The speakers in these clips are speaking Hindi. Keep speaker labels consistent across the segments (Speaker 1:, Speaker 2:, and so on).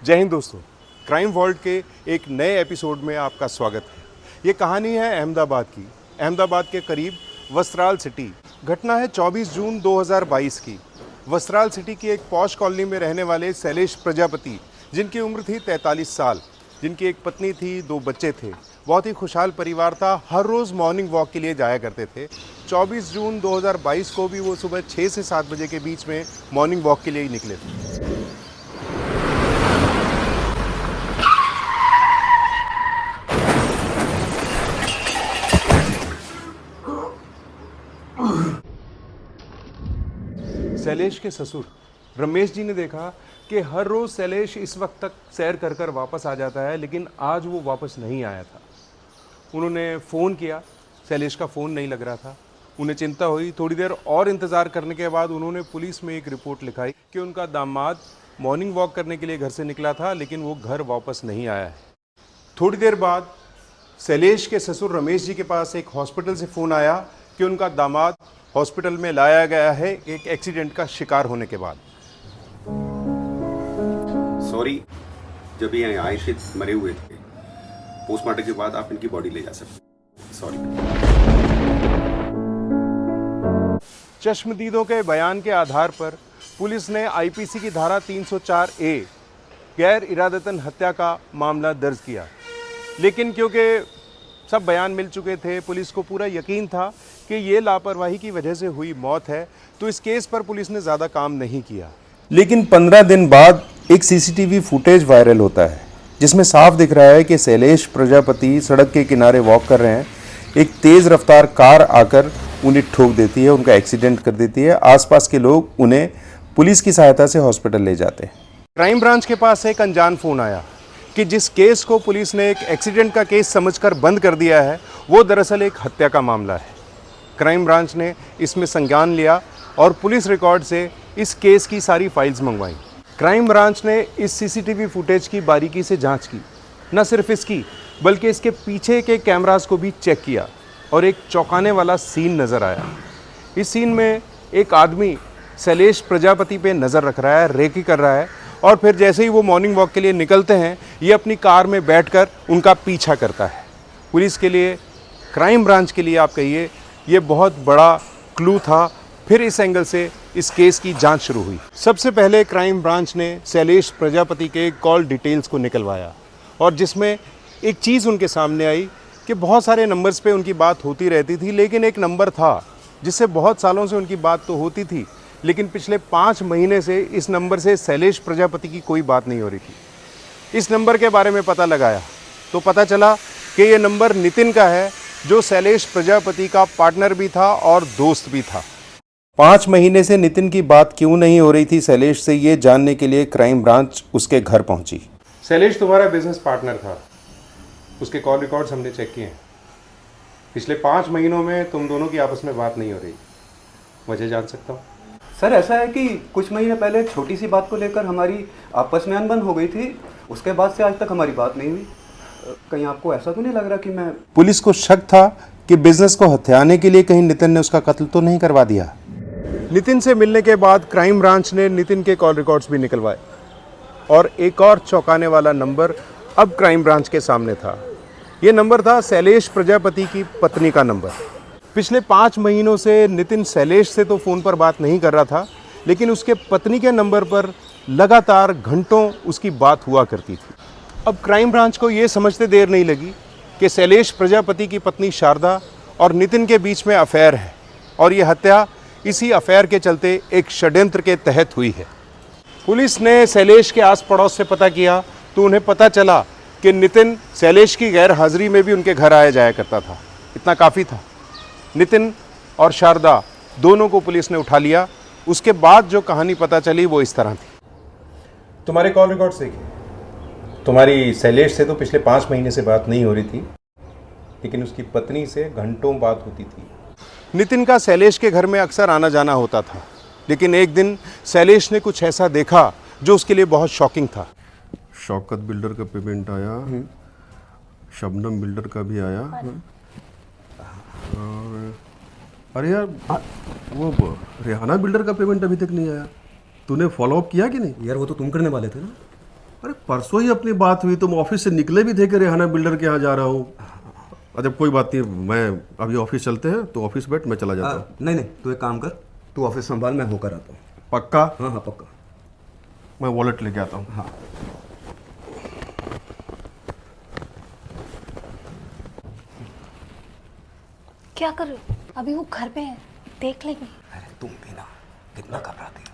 Speaker 1: जय हिंद दोस्तों, क्राइम वॉल्ट के एक नए एपिसोड में आपका स्वागत है। ये कहानी है अहमदाबाद की। अहमदाबाद के करीब वस्त्राल सिटी। घटना है 24 जून 2022 की। वस्त्राल सिटी की एक पॉश कॉलोनी में रहने वाले शैलेश प्रजापति, जिनकी उम्र थी 43 साल, जिनकी एक पत्नी थी, 2 बच्चे थे। बहुत ही खुशहाल परिवार था। हर रोज़ मॉर्निंग वॉक के लिए जाया करते थे। 24 जून 2022 को भी वो सुबह 6 से 7 बजे के बीच में मॉर्निंग वॉक के लिए ही निकले थे। शैलेश के ससुर रमेश जी ने देखा कि हर रोज़ शैलेश इस वक्त तक सैर कर कर वापस आ जाता है, लेकिन आज वो वापस नहीं आया था। उन्होंने फ़ोन किया, शैलेश का फ़ोन नहीं लग रहा था। उन्हें चिंता हुई। थोड़ी देर और इंतज़ार करने के बाद उन्होंने पुलिस में एक रिपोर्ट लिखाई कि उनका दामाद मॉर्निंग वॉक करने के लिए घर से निकला था, लेकिन वो घर वापस नहीं आया है। थोड़ी देर बाद शैलेश के ससुर रमेश जी के पास एक हॉस्पिटल से फ़ोन आया कि उनका दामाद हॉस्पिटल में लाया गया है एक एक्सीडेंट का शिकार होने के बाद।
Speaker 2: सॉरी, जब ये आए थे मरे हुए थे, पोस्टमार्टम के बाद आप इनकी बॉडी ले जा सकते। सॉरी।
Speaker 1: चश्मदीदों के बयान के आधार पर पुलिस ने आईपीसी की धारा 304A गैर इरादतन हत्या का मामला दर्ज किया, लेकिन क्योंकि सब बयान मिल चुके थे, पुलिस को पूरा यकीन था कि ये लापरवाही की वजह से हुई मौत है, तो इस केस पर पुलिस ने ज़्यादा काम नहीं किया। लेकिन 15 दिन बाद एक सीसीटीवी फुटेज वायरल होता है, जिसमें साफ दिख रहा है कि शैलेश प्रजापति सड़क के किनारे वॉक कर रहे हैं। एक तेज़ रफ्तार कार आकर उन्हें ठोक देती है, उनका एक्सीडेंट कर देती है। आसपास के लोग उन्हें पुलिस की सहायता से हॉस्पिटल ले जाते हैं। क्राइम ब्रांच के पास एक अनजान फ़ोन आया कि जिस केस को पुलिस ने एक एक्सीडेंट का केस समझकर बंद कर दिया है, वो दरअसल एक हत्या का मामला है। क्राइम ब्रांच ने इसमें संज्ञान लिया और पुलिस रिकॉर्ड से इस केस की सारी फाइल्स मंगवाई। क्राइम ब्रांच ने इस सीसीटीवी फुटेज की बारीकी से जांच की। न सिर्फ इसकी, बल्कि इसके पीछे के कैमरास को भी चेक किया और एक चौंकाने वाला सीन नज़र आया। इस सीन में एक आदमी शैलेश प्रजापति पे नज़र रख रहा है, रेकी कर रहा है, और फिर जैसे ही वो मॉर्निंग वॉक के लिए निकलते हैं, ये अपनी कार में बैठकर उनका पीछा करता है। पुलिस के लिए, क्राइम ब्रांच के लिए आप कहिए, ये बहुत बड़ा क्लू था। फिर इस एंगल से इस केस की जांच शुरू हुई। सबसे पहले क्राइम ब्रांच ने शैलेश प्रजापति के कॉल डिटेल्स को निकलवाया, और जिसमें एक चीज़ उनके सामने आई कि बहुत सारे नंबर्स पे उनकी बात होती रहती थी, लेकिन एक नंबर था जिससे बहुत सालों से उनकी बात तो होती थी, लेकिन पिछले 5 महीने से इस नंबर से शैलेश प्रजापति की कोई बात नहीं हो रही थी। इस नंबर के बारे में पता लगाया तो पता चला कि ये नंबर नितिन का है, जो शैलेश प्रजापति का पार्टनर भी था और दोस्त भी था। 5 महीने से नितिन की बात क्यों नहीं हो रही थी शैलेश से, ये जानने के लिए क्राइम ब्रांच उसके घर पहुंची। शैलेश तुम्हारा बिजनेस पार्टनर था, उसके कॉल रिकॉर्ड्स हमने चेक किए हैं। पिछले 5 महीनों में तुम दोनों की आपस में बात नहीं हो रही। वजह जान सकता हूँ?
Speaker 3: सर, ऐसा है कि कुछ महीने पहले छोटी सी बात को लेकर हमारी आपस में अनबन हो गई थी। उसके बाद से आज तक हमारी बात नहीं हुई। कहीं आपको ऐसा तो नहीं लग रहा कि मैं...
Speaker 1: पुलिस को शक था कि बिजनेस को हथियाने के लिए कहीं नितिन ने उसका कत्ल तो नहीं करवा दिया। नितिन से मिलने के बाद क्राइम ब्रांच ने नितिन के कॉल रिकॉर्ड्स भी निकलवाए, और एक और चौंकाने वाला नंबर अब क्राइम ब्रांच के सामने था। ये नंबर था शैलेश प्रजापति की पत्नी का नंबर। पिछले 5 महीनों से नितिन शैलेश से तो फ़ोन पर बात नहीं कर रहा था, लेकिन उसके पत्नी के नंबर पर लगातार घंटों उसकी बात हुआ करती थी। अब क्राइम ब्रांच को ये समझते देर नहीं लगी कि शैलेश प्रजापति की पत्नी शारदा और नितिन के बीच में अफेयर है, और ये हत्या इसी अफेयर के चलते एक षड्यंत्र के तहत हुई है। पुलिस ने शैलेश के आस पड़ोस से पता किया तो उन्हें पता चला कि नितिन शैलेश की गैर हाजिरी में भी उनके घर आया जाया करता था। इतना काफ़ी था। नितिन और शारदा दोनों को पुलिस ने उठा लिया। उसके बाद जो कहानी पता चली वो इस तरह थी। तुम्हारे कॉल रिकॉर्ड्स देखिए। तुम्हारी शैलेश से तो पिछले 5 महीने से बात नहीं हो रही थी, लेकिन उसकी पत्नी से घंटों बात होती थी। नितिन का शैलेश के घर में अक्सर आना जाना होता था, लेकिन एक दिन शैलेश ने कुछ ऐसा देखा जो उसके लिए बहुत शॉकिंग था।
Speaker 4: शौकत बिल्डर का पेमेंट आया, शबनम बिल्डर का भी आया, और अरे यार वो रेहाना बिल्डर का पेमेंट अभी तक नहीं आया। तूने फॉलो अप किया कि नहीं?
Speaker 3: यार, वो तो तुम करने वाले थे ना।
Speaker 4: अरे परसों ही अपनी बात हुई, तुम ऑफिस से निकले भी थे कि रेहाना बिल्डर के यहाँ जा रहा हूँ। अच्छा कोई बात नहीं, मैं अभी ऑफिस चलते हैं, तो ऑफिस बैठ, मैं चला जाता हूँ।
Speaker 3: नहीं नहीं, तू एक काम कर, तू ऑफिस संभाल, मैं होकर आता हूँ।
Speaker 4: पक्का?
Speaker 3: हाँ हाँ पक्का।
Speaker 4: मैं वॉलेट लेके आता हूँ।
Speaker 3: हाँ।
Speaker 5: क्या कर रहे हो? अभी वो घर पे है, देख लेंगे।
Speaker 3: अरे तुम भी ना कितना घबराती हो।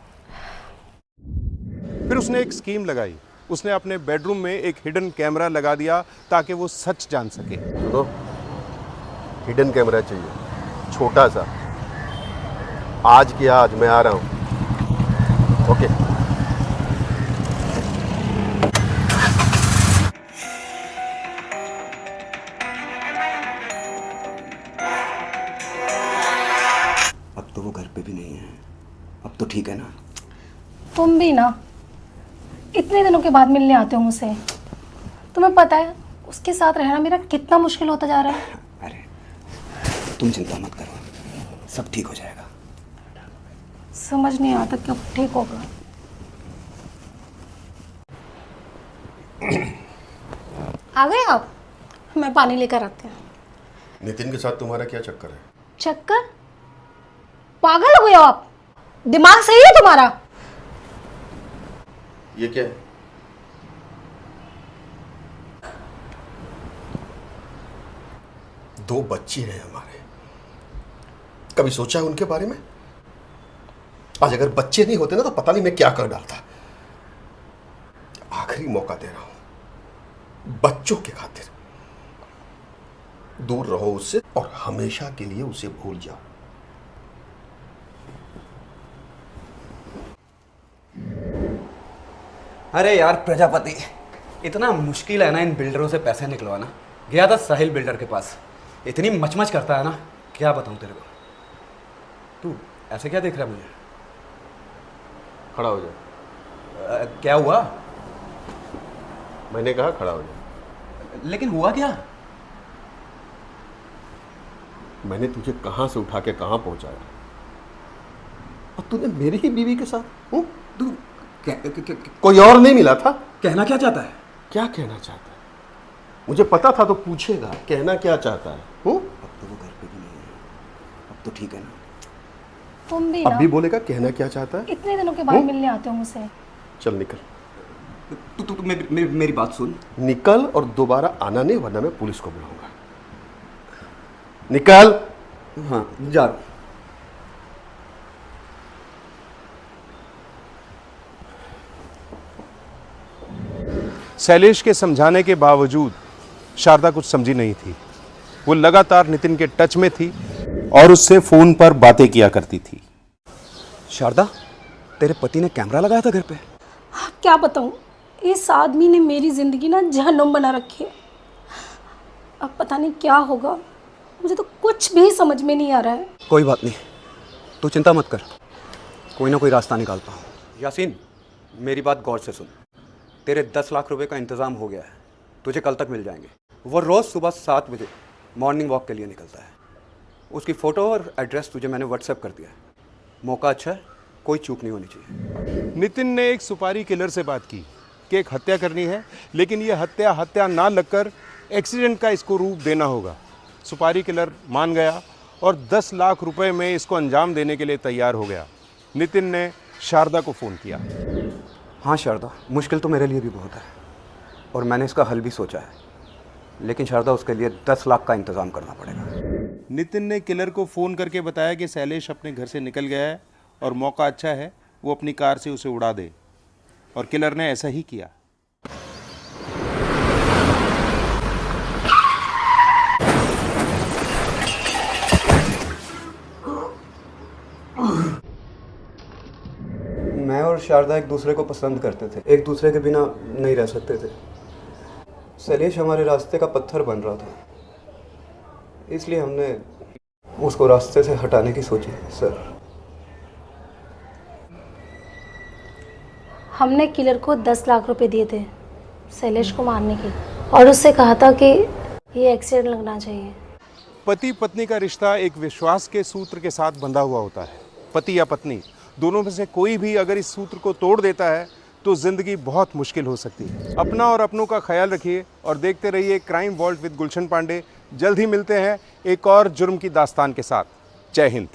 Speaker 1: फिर उसने एक स्कीम लगाई। उसने अपने बेडरूम में एक हिडन कैमरा लगा दिया ताकि वो सच जान सके।
Speaker 4: तो हिडन कैमरा चाहिए, छोटा सा। आज की आज मैं आ रहा हूँ। ओके।
Speaker 3: अब तो वो घर पे भी नहीं है, अब तो ठीक है ना?
Speaker 5: तुम भी ना इतने दिनों के बाद मिलने आते हो मुझसे। तुम्हें पता है उसके साथ रहना मेरा कितना मुश्किल होता जा रहा है।
Speaker 3: अरे तुम चिंता मत करो, सब ठीक हो जाएगा।
Speaker 5: समझ नहीं आता कब ठीक होगा। आ गए आप? मैं पानी लेकर आती हूँ।
Speaker 4: नितिन के साथ तुम्हारा क्या चक्कर है?
Speaker 5: चक्कर? पागल हो गए हो आप? दिमाग सही है तुम्हारा?
Speaker 4: ये क्या है? दो बच्चे हैं हमारे, कभी सोचा है उनके बारे में? आज अगर बच्चे नहीं होते ना तो पता नहीं मैं क्या कर डालता। आखिरी मौका दे रहा हूं, बच्चों के खातिर दूर रहो उससे और हमेशा के लिए उसे भूल जाओ।
Speaker 3: अरे यार प्रजापति, इतना मुश्किल है ना इन बिल्डरों से पैसे निकलवाना। गया था साहिल बिल्डर के पास, इतनी मचमच करता है ना, क्या बताऊं तेरे को। तू ऐसे क्या देख रहा है मुझे?
Speaker 4: खड़ा हो जाओ।
Speaker 3: क्या हुआ?
Speaker 4: मैंने कहा खड़ा हो जाओ।
Speaker 3: लेकिन हुआ क्या?
Speaker 4: मैंने तुझे कहां से उठा के कहां पहुंचाया, और तूने मेरी ही बीवी के साथ हूं?
Speaker 3: तू
Speaker 4: कोई और नहीं मिला था?
Speaker 3: कहना क्या चाहता है?
Speaker 4: क्या कहना चाहता है? मुझे पता था तो पूछेगा, कहना क्या चाहता है? हूं?
Speaker 3: अब तो वो घर पे भी नहीं है, अब तो ठीक है ना?
Speaker 5: तुम भी
Speaker 4: अब
Speaker 5: ना
Speaker 4: भी बोलेगा कहना क्या चाहता है?
Speaker 5: इतने दिनों के बाद मिलने आते हो मुझसे।
Speaker 4: चल निकल।
Speaker 3: तू मेरी बात सुन।
Speaker 4: निकल और दोबारा आना नहीं, वरना मैं पुलिस को बुलाऊंगा। निकल।
Speaker 3: हाँ जा रहा हूं।
Speaker 1: शैलेश के समझाने के बावजूद शारदा कुछ समझी नहीं थी। वो लगातार नितिन के टच में थी और उससे फोन पर बातें किया करती थी।
Speaker 3: शारदा, तेरे पति ने कैमरा लगाया था घर पे?
Speaker 5: क्या बताऊं, इस आदमी ने मेरी जिंदगी ना जहन्नुम बना रखी है। अब पता नहीं क्या होगा, मुझे तो कुछ भी समझ में नहीं आ रहा है।
Speaker 3: कोई बात नहीं, तू चिंता मत कर, कोई ना कोई रास्ता निकालता हूँ। यासीन, मेरी बात गौर से सुन। तेरे 10 लाख रुपए का इंतज़ाम हो गया है, तुझे कल तक मिल जाएंगे। वो रोज़ सुबह 7 बजे मॉर्निंग वॉक के लिए निकलता है। उसकी फ़ोटो और एड्रेस तुझे मैंने व्हाट्सएप कर दिया है। मौका अच्छा है, कोई चूक नहीं होनी चाहिए।
Speaker 1: नितिन ने एक सुपारी किलर से बात की कि एक हत्या करनी है, लेकिन यह हत्या ना लगकर एक्सीडेंट का इसको रूप देना होगा। सुपारी किलर मान गया और 10 लाख रुपए में इसको अंजाम देने के लिए तैयार हो गया। नितिन ने शारदा को फ़ोन किया।
Speaker 3: हाँ शारदा, मुश्किल तो मेरे लिए भी बहुत है और मैंने इसका हल भी सोचा है, लेकिन शारदा उसके लिए 10 लाख का इंतज़ाम करना पड़ेगा।
Speaker 1: नितिन ने किलर को फ़ोन करके बताया कि शैलेश अपने घर से निकल गया है और मौका अच्छा है वो अपनी कार से उसे उड़ा दे, और किलर ने ऐसा ही किया।
Speaker 3: मैं और शारदा एक दूसरे को पसंद करते थे, एक दूसरे के बिना नहीं रह सकते थे। शैलेश हमारे रास्ते का पत्थर बन रहा था, इसलिए हमने उसको रास्ते से हटाने की सोची। सर,
Speaker 5: हमने किलर को 10 लाख रुपए दिए थे शैलेश को मारने के, और उससे कहा था कि ये एक्सीडेंट लगना चाहिए।
Speaker 1: पति पत्नी का रिश्ता एक विश्वास के सूत्र के साथ बंधा हुआ होता है। पति या पत्नी दोनों में से कोई भी अगर इस सूत्र को तोड़ देता है तो ज़िंदगी बहुत मुश्किल हो सकती है। अपना और अपनों का ख्याल रखिए और देखते रहिए क्राइम वॉल्ट विद गुलशन पांडे। जल्द ही मिलते हैं एक और जुर्म की दास्तान के साथ। जय हिंद।